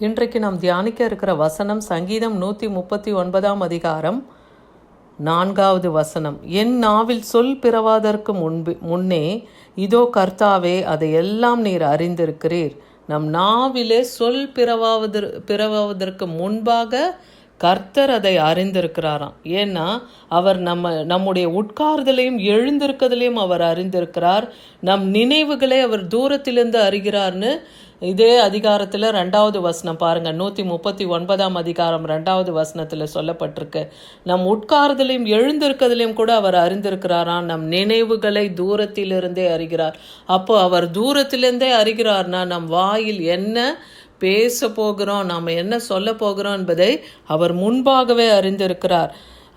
இன்றைக்கு நாம் தியானிக்க இருக்கிற வசனம் சங்கீதம் 139 அதிகாரம் 4வது வசனம். என் நாவில் சொல் பிறவாதற்கு முன்னே இதோ கர்த்தாவே, அதை எல்லாம் நீர் அறிந்திருக்கிறீர். நம் நாவிலே சொல் பிறவாவதற்கு முன்பாக கர்த்தர் அதை அறிந்திருக்கிறாராம். ஏன்னா அவர் நம்முடைய உட்கார்தலையும் எழுந்திருக்கிறதுலையும் அவர் அறிந்திருக்கிறார். நம் நினைவுகளை அவர் தூரத்திலிருந்து அறிகிறார்னு இதே அதிகாரத்தில் 2வது வசனம் பாருங்க. 139 அதிகாரம் 2வது வசனத்தில் சொல்லப்பட்டிருக்கு. நம் உட்கார்தலையும் எழுந்திருக்கிறதுலையும் கூட அவர் அறிந்திருக்கிறாராம். நம் நினைவுகளை தூரத்திலிருந்தே அறிகிறார். அப்போ அவர் தூரத்திலிருந்தே அறிகிறார்னா நம் வாயில் என்ன பேச போகிறோம், நாம் என்ன சொல்ல போகிறோம் என்பதை அவர் முன்பாகவே அறிந்திருக்கிறார்.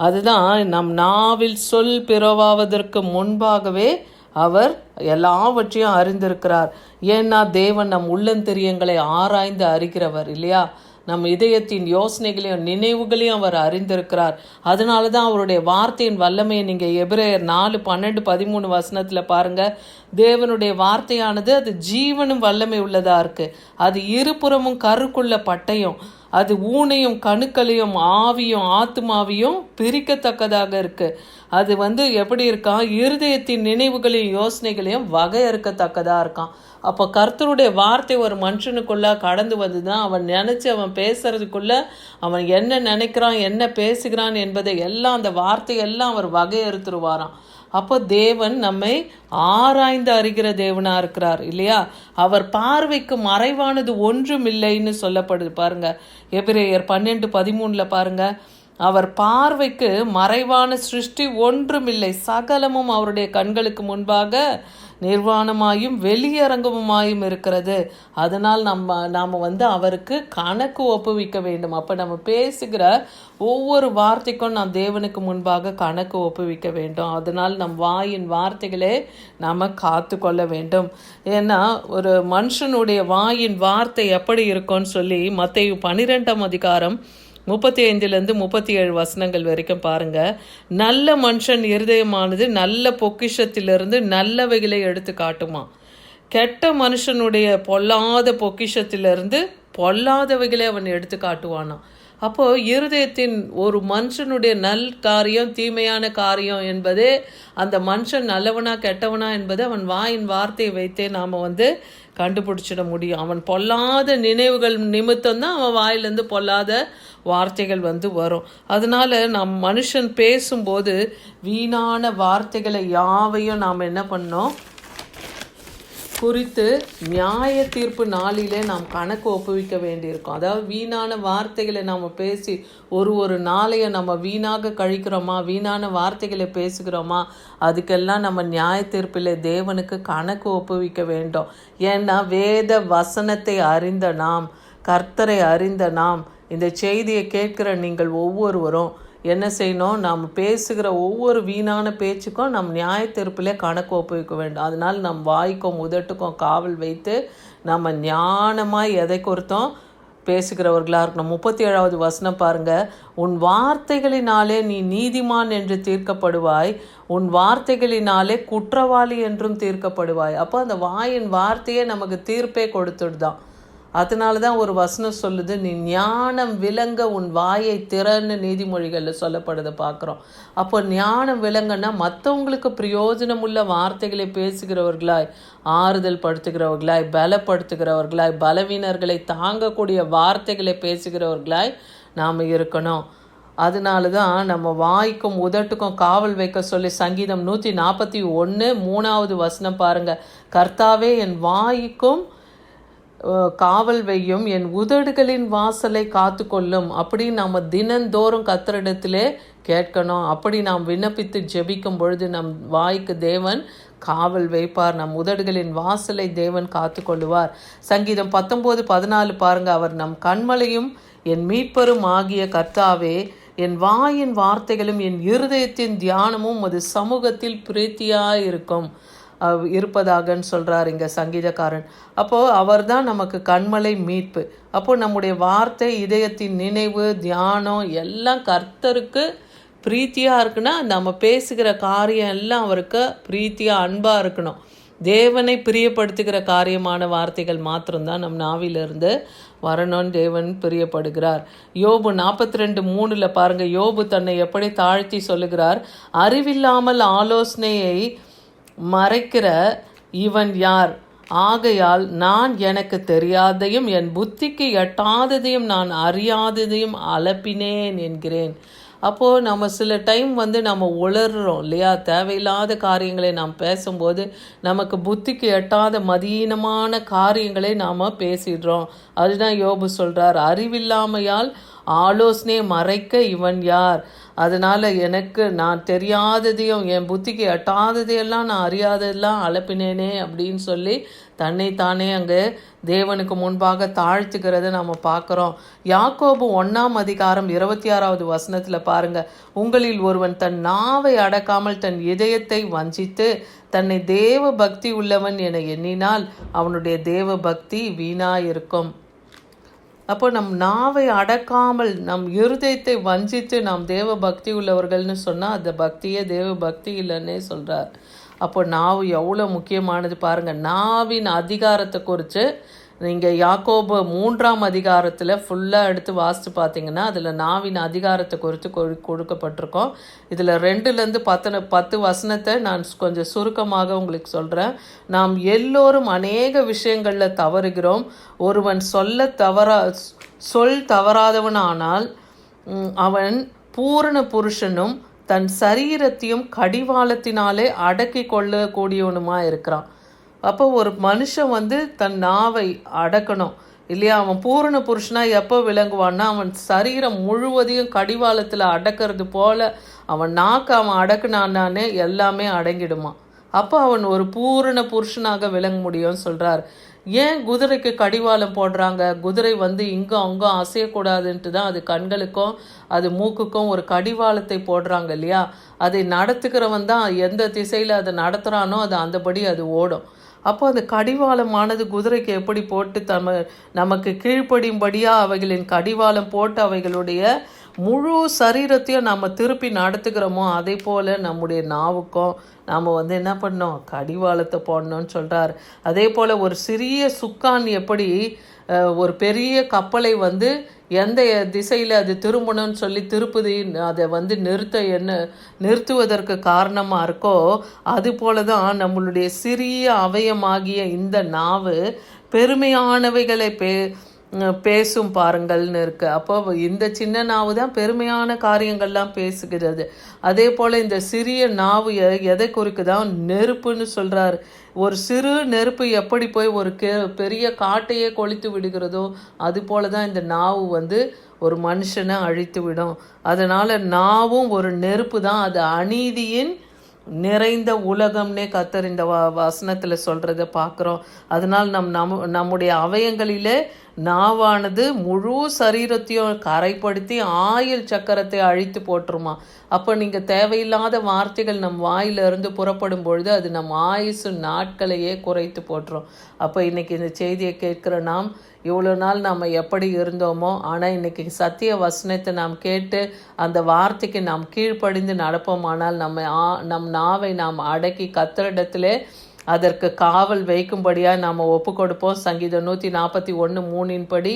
அதுதான் நம் நாவில் சொல் பிறவாவதற்கு முன்பாகவே அவர் எல்லாவற்றையும் அறிந்திருக்கிறார். ஏன்னா தேவன் நம் உள்ளந்தெரியங்களை ஆராய்ந்து அறிகிறவர் இல்லையா? நம் இதயத்தின் யோசனைகளையும் நினைவுகளையும் அவர் அறிந்திருக்கிறார். அதனால தான் அவருடைய வார்த்தையின் வல்லமையை நீங்கள் எபிரேயர் 4:12-13 வசனத்தில் பாருங்கள். தேவனுடைய வார்த்தையானது அது ஜீவனும் வல்லமை உள்ளதாக இருக்குது. அது இருபுறமும் கருக்குள்ள பட்டயம், அது ஊனையும் கணுக்களையும் ஆவியும் ஆத்துமாவையும் பிரிக்கத்தக்கதாக இருக்குது. அது எப்படி இருக்கான், இருதயத்தின் நினைவுகளையும் யோசனைகளையும் வகையறுக்கத்தக்கதாக இருக்கான். அப்போ கர்த்தருடைய வார்த்தை ஒரு மனுஷனுக்குள்ளே கடந்து வந்து தான் அவன் நினச்சி அவன் பேசுறதுக்குள்ளே அவன் என்ன நினைக்கிறான் என்ன பேசுகிறான் என்பதை எல்லாம் அந்த வார்த்தையெல்லாம் அவர் வகையறுத்துருவாராம். அப்போ தேவன் நம்மை ஆராய்ந்து அறிகிற தேவனாக இருக்கிறார் இல்லையா? அவர் பார்வைக்கு மறைவானது ஒன்றும் இல்லைன்னு சொல்லப்படுது பாருங்க. எபிரேயர் 12:13 பாருங்க. அவர் பார்வைக்கு மறைவான சிருஷ்டி ஒன்றுமில்லை, சகலமும் அவருடைய கண்களுக்கு முன்பாக நிர்வாணமாயும் வெளியரங்கமாயும் இருக்கிறது. அதனால் நாம் அவருக்கு கணக்கு ஒப்புவிக்க வேண்டும். அப்போ நம்ம பேசுகிற ஒவ்வொரு வார்த்தைக்கும் நாம் தேவனுக்கு முன்பாக கணக்கு ஒப்புவிக்க வேண்டும். அதனால் நம் வாயின் வார்த்தைகளே நாம் காத்து கொள்ள வேண்டும். ஏன்னா ஒரு மனுஷனுடைய வாயின் வார்த்தை எப்படி இருக்கும்னு சொல்லி மத்தேயு 12 அதிகாரம் 35-37 வசனங்கள் வரைக்கும் பாருங்க. நல்ல மனுஷன் இருதயமானது நல்ல பொக்கிஷத்திலிருந்து நல்லவைகளை எடுத்து காட்டுமா, கெட்ட மனுஷனுடைய பொல்லாத பொக்கிஷத்திலிருந்து பொல்லாதவைகளை அவன் எடுத்து காட்டுவானா. அப்போ இருதயத்தின் ஒரு மனுஷனுடைய நல் காரியம் தீமையான காரியம் என்பதே அந்த மனுஷன் நல்லவனா கெட்டவனா என்பதை அவன் வாயின் வார்த்தையை வைத்தே நாம் கண்டுபிடிச்சிட முடியும். அவன் பொல்லாத நினைவுகள் நிமித்தம் தான் அவன் வாயிலேருந்து பொல்லாத வார்த்தைகள் வரும். அதனால நம் மனுஷன் பேசும்போது வீணான வார்த்தைகளை யாவையும் நாம் என்ன பண்ணோம் குறித்து நியாய தீர்ப்பு நாளிலே நாம் கணக்கு ஒப்புவிக்க வேண்டியிருக்கோம். அதாவது வீணான வார்த்தைகளை நாம் பேசி ஒரு நாளையை நம்ம வீணாக கழிக்கிறோமா, வீணான வார்த்தைகளை பேசுகிறோமா, அதுக்கெல்லாம் நம்ம நியாய தீர்ப்பில் தேவனுக்கு கணக்கு ஒப்புவிக்க வேண்டும். ஏன்னா வேத வசனத்தை அறிந்த நாம், கர்த்தரை அறிந்த நாம், இந்த செய்தியை கேட்கிற நீங்கள் ஒவ்வொருவரும் என்ன செய்யணும், நாம் பேசுகிற ஒவ்வொரு வீணான பேச்சுக்கும் நம் நியாய தீர்ப்பிலே கணக்கு ஒப்புவிக்க வேண்டும். அதனால் நம் வாய்க்கும் உதட்டுக்கும் காவல் வைத்து நம்ம ஞானமாய் எதை குறித்தும் பேசுகிறவர்களாக இருக்கணும். 37வது வசனம் பாருங்க. உன் வார்த்தைகளினாலே நீ நீதிமான் என்று தீர்க்கப்படுவாய், உன் வார்த்தைகளினாலே குற்றவாளி என்றும் தீர்க்கப்படுவாய். அப்போ அந்த வாயின் வார்த்தையே நமக்கு தீர்ப்பே கொடுத்துடுதான். அதனால தான் ஒரு வசனம் சொல்லுது, நீ ஞானம் விளங்க உன் வாயை திறன்னு நீதிமொழிகளில் சொல்லப்படுது பார்க்குறோம். அப்போ ஞானம் விளங்கன்னா மற்றவங்களுக்கு பிரயோஜனமுள்ள வார்த்தைகளை பேசுகிறவர்களாய், ஆறுதல் படுத்துகிறவர்களாய், பலப்படுத்துகிறவர்களாய், பலவீனர்களை தாங்கக்கூடிய வார்த்தைகளை பேசுகிறவர்களாய் நாம் இருக்கணும். அதனால தான் நம்ம வாய்க்கும் உதட்டுக்கும் காவல் வைக்க சொல்லி சங்கீதம் 141:3வது வசனம் பாருங்கள். கர்த்தாவே என் வாய்க்கும் காவல் வையும், என் உதடுகளின் வாசலை காத்து கொள்ளும். அப்படி நாம் தினந்தோறும் கர்த்தரிடத்திலே கேட்கணும். அப்படி நாம் விண்ணப்பித்து ஜெபிக்கும் பொழுது நம் வாய்க்கு தேவன் காவல் வைப்பார், நம் உதடுகளின் வாசலை தேவன் காத்து கொள்ளுவார். சங்கீதம் 19:14 பாருங்க. அவர் நம் கண்மலையும் என் மீட்பரும் ஆகிய கர்த்தாவே, என் வாயின் வார்த்தைகளும் என் இருதயத்தின் தியானமும் அது சமூகத்தில் பிரீத்தியாயிருக்கும் இருப்பதாகன்னு சொல்கிறார் இங்கே சங்கீதக்காரன். அப்போது அவர் தான் நமக்கு கண்மலை மீட்பு. அப்போது நம்முடைய வார்த்தை, இதயத்தின் நினைவு, தியானம் எல்லாம் கர்த்தருக்கு பிரீத்தியாக இருக்குன்னா நம்ம பேசுகிற காரியம் எல்லாம் அவருக்கு பிரீத்தியாக அன்பாக இருக்கணும். தேவனை பிரியப்படுத்துகிற காரியமான வார்த்தைகள் மாத்திரம்தான் நம் நாவிலிருந்து வரணும்னு தேவன் பிரியப்படுகிறார். யோபு 42:3 பாருங்கள், யோபு தன்னை எப்படி தாழ்த்தி சொல்லுகிறார். அறிவில்லாமல் ஆலோசனையை மறைக்கிற இவன் யார்? ஆகையால் நான் எனக்கு தெரியாதையும் என் புத்திக்கு எட்டாததையும் நான் அறியாததையும் அலப்பினேன் என்கிறேன். அப்போது நம்ம சில டைம் நம்ம உளறுறோம் இல்லையா? தேவையில்லாத காரியங்களை நாம் பேசும்போது நமக்கு புத்திக்கு எட்டாத மதீனமான காரியங்களை நாம் பேசிடுறோம். அதுதான் யோபு சொல்கிறார், அறிவில்லாமையால் ஆலோசனையை மறைக்க இவன் யார்? அதனால் எனக்கு நான் தெரியாததையும் என் புத்திக்கு எட்டாததையெல்லாம் நான் அறியாததெல்லாம் அலப்பினேனே அப்படின்னு சொல்லி தன்னைத்தானே அங்கே தேவனுக்கு முன்பாக தாழ்த்துக்கிறத நம்ம பார்க்குறோம். யாக்கோபு 1:26 பாருங்கள், உங்களில் ஒருவன் தன் நாவை அடக்காமல் தன் இதயத்தை வஞ்சித்து தன்னை தேவ பக்தி உள்ளவன் என எண்ணினால் அவனுடைய தேவ பக்தி வீணாயிருக்கும். அப்போ நம் நாவை அடக்காமல் நம் இருதயத்தை வஞ்சித்து நாம் தேவ பக்தி உள்ளவர்கள்னு சொன்னால் அந்த பக்தியே தேவ பக்தி இல்லைன்னே சொல்கிறார். அப்போ நாவு எவ்வளோ முக்கியமானது பாருங்கள். நாவின் அதிகாரத்தை குறித்து நீங்கள் யாக்கோபு 3 ஃபுல்லாக எடுத்து வாசித்து பார்த்தீங்கன்னா அதில் நாவின் அதிகாரத்தை குறித்து கொடுக்கப்பட்டிருக்கோம். இதில் 2-10 வசனத்தை நான் கொஞ்சம் சுருக்கமாக உங்களுக்கு சொல்கிறேன். நாம் எல்லோரும் அநேக விஷயங்களில் தவறுகிறோம். ஒருவன் சொல் தவறாதவன் ஆனால் அவன் பூரண புருஷனும் தன் சரீரத்தையும் கடிவாளத்தினாலே அடக்கி கொள்ளக்கூடியவனுமாக இருக்கிறான். அப்போ ஒரு மனுஷன் தன் நாவை அடக்கணும் இல்லையா? அவன் பூரண புருஷனாக எப்போ விளங்குவான்னா அவன் சரீரம் முழுவதையும் கடிவாளத்தில் அடக்கிறது போல் அவன் நாக்கு அவன் அடக்குனானே எல்லாமே அடங்கிடுமா. அப்போ அவன் ஒரு பூரண புருஷனாக விளங்க முடியும்னு சொல்கிறார். ஏன் குதிரைக்கு கடிவாளம் போடுறாங்க? குதிரை இங்கும் அங்கும் அசையக்கூடாதுன்ட்டு தான் அது கண்களுக்கும் அது மூக்குக்கும் ஒரு கடிவாளத்தை போடுறாங்க இல்லையா? அதை நடத்துக்கிறவன் தான் எந்த திசையில் அதை நடத்துகிறானோ அது அந்தபடி அது ஓடும். அப்போ அந்த கடிவாளமானது குதிரைக்கு எப்படி போட்டு நமக்கு கீழ்ப்படியும்படியாக அவைகளின் கடிவாளம் போட்டு அவைகளுடைய முழு சரீரத்தையும் நம்ம திருப்பி நடத்துக்கிறோமோ அதே போல் நம்முடைய நாவுக்கும் நாம் என்ன பண்ணோம்? கடிவாளத்தை போடணும்னு சொல்கிறார். அதே போல் ஒரு சிறிய சுக்கான் எப்படி ஒரு பெரிய கப்பலை எந்த திசையில் அது திரும்பணும்னு சொல்லி திருப்பதி அதை நிறுத்துவதற்கு காரணமாக இருக்கோ அது போல தான் நம்மளுடைய சிறிய அவயமாகிய இந்த நாவு பெருமையானவைகளை பேசும் பாருங்கள்னு இருக்குது. அப்போ இந்த சின்ன நாவு தான் பெருமையான காரியங்கள்லாம் பேசுகிறது. அதே போல் இந்த சிறிய நாவு எதை குறிக்குதான்? நெருப்புன்னு சொல்கிறார். ஒரு சிறு நெருப்பு எப்படி போய் ஒரு பெரிய காட்டையே கொளுத்து விடுகிறதோ அது போல தான் இந்த நாவு ஒரு மனுஷனை அழித்து விடும். அதனால் நாவும் ஒரு நெருப்பு தான். அது அநீதியின் நிறைந்த உலகம்னே கர்த்தர் இந்த வசனத்தில் சொல்கிறத பார்க்குறோம். அதனால் நம்முடைய அவயங்களிலே நாவானது முழு சரீரத்தையும் கரைப்படுத்தி ஆயுள் சக்கரத்தை அழித்து போட்டுருமா. அப்போ நீங்கள் தேவையில்லாத வார்த்தைகள் நம் வாயிலிருந்து புறப்படும் பொழுது அது நம் ஆயுசு நாட்களையே குறைத்து போட்டுரும். அப்போ இன்றைக்கி இந்த செய்தியை கேட்குற நாம் இவ்வளோ நாள் நாம் எப்படி இருந்தோமோ, ஆனால் இன்றைக்கி சத்திய வசனத்தை நாம் கேட்டு அந்த வார்த்தைக்கு நாம் கீழ்ப்படிந்து நடப்போமானால் நம் நாவை நாம் அடக்கி கர்த்தரிடத்திலே அதற்கு காவல் வைக்கும்படியாக நாம் ஒப்பு கொடுப்போம். சங்கீதம் 141:3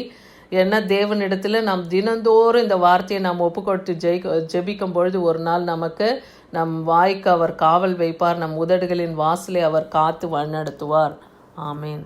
ஏன்னா தேவனிடத்தில் நாம் தினந்தோறும் இந்த வார்த்தையை நாம் ஒப்பு கொடுத்து ஜெபிக்கும் பொழுது ஒரு நாள் நமக்கு நம் வாய்க்கு அவர் காவல் வைப்பார். நம் உதடுகளின் வாசலை அவர் காத்து வழிநடத்துவார். ஆமேன்.